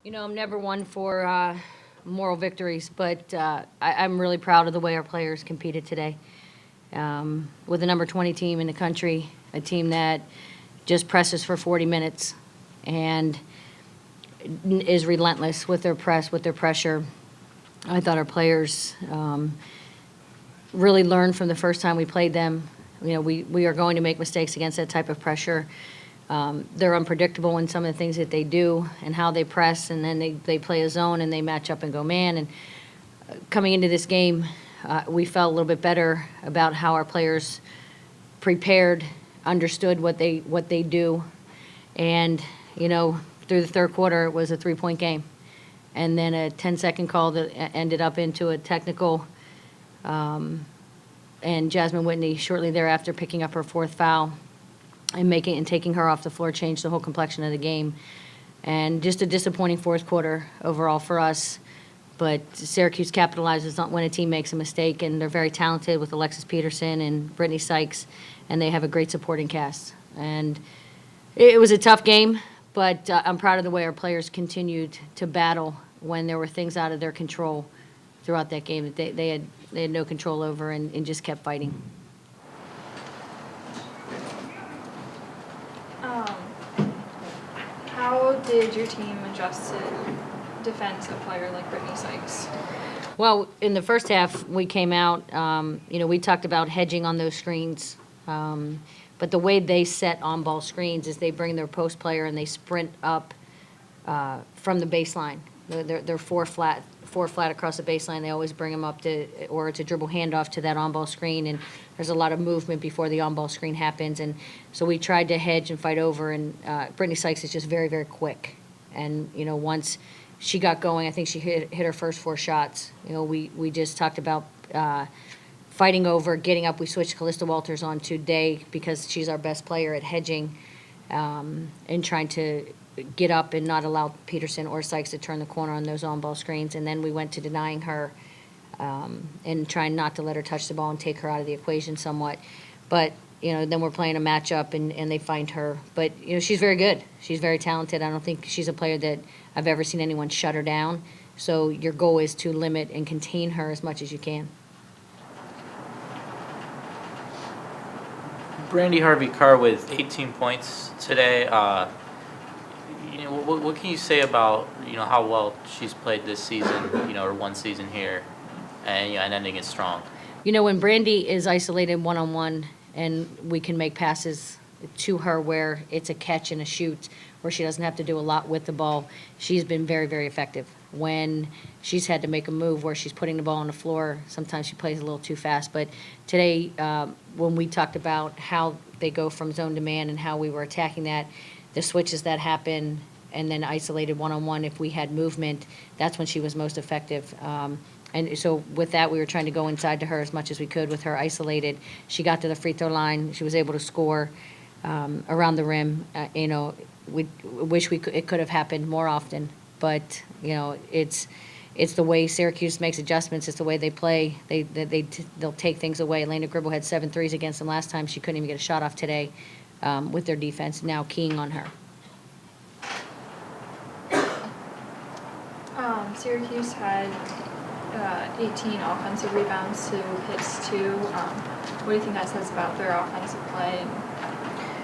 You know, I'm never one for moral victories, but I'm really proud of the way our players competed today. With the number 20 team in the country, a team that just presses for 40 minutes and is relentless with their press, with their pressure. I thought our players really learned from the first time we played them. You know, we are going to make mistakes against that type of pressure. They're unpredictable in some of the things that they do and how they press, and then they play a zone and they match up and go man. And coming into this game, we felt a little bit better about how our players prepared, understood what they do, and you know, through the third quarter, it was a 3-point game, and then a 10-second call that ended up into a technical. And Jasmine Whitney shortly thereafter picking up her fourth foul and taking her off the floor changed the whole complexion of the game. And just a disappointing fourth quarter overall for us. But Syracuse capitalizes on when a team makes a mistake, and they're very talented with Alexis Peterson and Brittany Sykes, and they have a great supporting cast. And it was a tough game, but I'm proud of the way our players continued to battle when there were things out of their control throughout that game that they had no control over, and just kept fighting. How did your team adjust to defend a player like Brittany Sykes? Well, in the first half, we came out, you know, we talked about hedging on those screens. But the way they set on-ball screens is they bring their post player and they sprint up from the baseline. They're four flat across the baseline. They always bring them up to, or it's a dribble handoff to that on-ball screen, and there's a lot of movement before the on-ball screen happens. And so we tried to hedge and fight over, and Brittany Sykes is just very, very quick. And, you know, once she got going, I think she hit her first 4 shots. You know, we just talked about fighting over, getting up. We switched Callista Walters on to Day because she's our best player at hedging, and trying to get up and not allow Peterson or Sykes to turn the corner on those on-ball screens. And then we went to denying her and trying not to let her touch the ball and take her out of the equation somewhat. But, you know, then we're playing a matchup and they find her. But, you know, she's very good. She's very talented. I don't think she's a player that I've ever seen anyone shut her down. So your goal is to limit and contain her as much as you can. Brandy Harvey-Carr with 18 points today. You know, what can you say about, you know, how well she's played this season, you know, her one season here, and, you know, and ending it strong? You know, when Brandy is isolated one-on-one and we can make passes to her where it's a catch and a shoot, where she doesn't have to do a lot with the ball, she's been very, very effective. When she's had to make a move where she's putting the ball on the floor, sometimes she plays a little too fast. But today, when we talked about how they go from zone to man and how we were attacking that, the switches that happen, and then isolated one-on-one, if we had movement, that's when she was most effective. And so with that, we were trying to go inside to her as much as we could with her isolated. She got to the free throw line. She was able to score around the rim. You know, we wish it could have happened more often. But, you know, it's the way Syracuse makes adjustments. It's the way they play. They'll take things away. Elena Gribble had 7 threes against them last time. She couldn't even get a shot off today with their defense, now keying on her. Syracuse had 18 offensive rebounds to Pitt's 2. What do you think that says about their offensive play and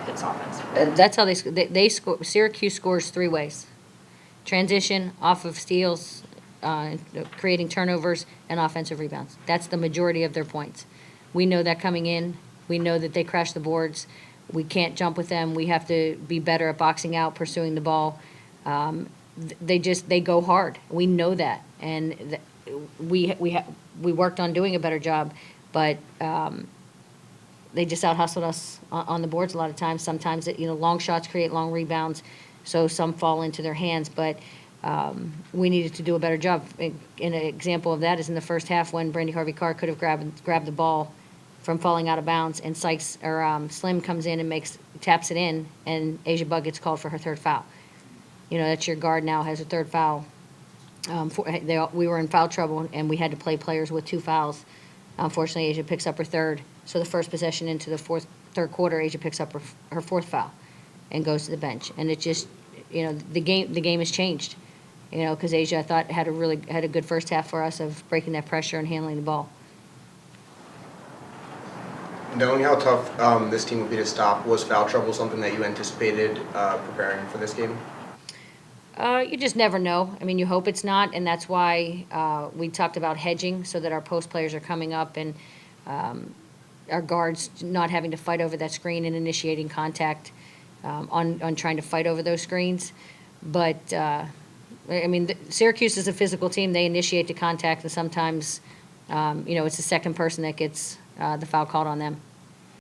Pitt's offensive play? That's how they score. Syracuse scores 3 ways: transition, off of steals, creating turnovers, and offensive rebounds. That's the majority of their points. We know that coming in. We know that they crash the boards. We can't jump with them. We have to be better at boxing out, pursuing the ball. They go hard. We know that, and we worked on doing a better job, but they just out hustled us on the boards a lot of times. Sometimes long shots create long rebounds, so some fall into their hands. But we needed to do a better job. An example of that is in the first half when Brandy Harvey-Carr could have grabbed the ball from falling out of bounds, and Sykes or Slim comes in and taps it in, and Asia Bug gets called for her 3rd foul. You know, that's your guard now has a 3rd foul. We were in foul trouble, and we had to play players with 2 fouls. Unfortunately, Asia picks up her 3rd. So the first possession into the third quarter, Asia picks up her 4th foul and goes to the bench. And it just, the game has changed. because Asia, I thought, had a good first half for us of breaking that pressure and handling the ball. Knowing how tough this team would be to stop, was foul trouble something that you anticipated preparing for this game? You just never know. I mean, you hope it's not, and that's why we talked about hedging so that our post players are coming up and our guards not having to fight over that screen and initiating contact on trying to fight over those screens. But, I mean, Syracuse is a physical team. They initiate the contact, and sometimes, it's the second person that gets the foul called on them.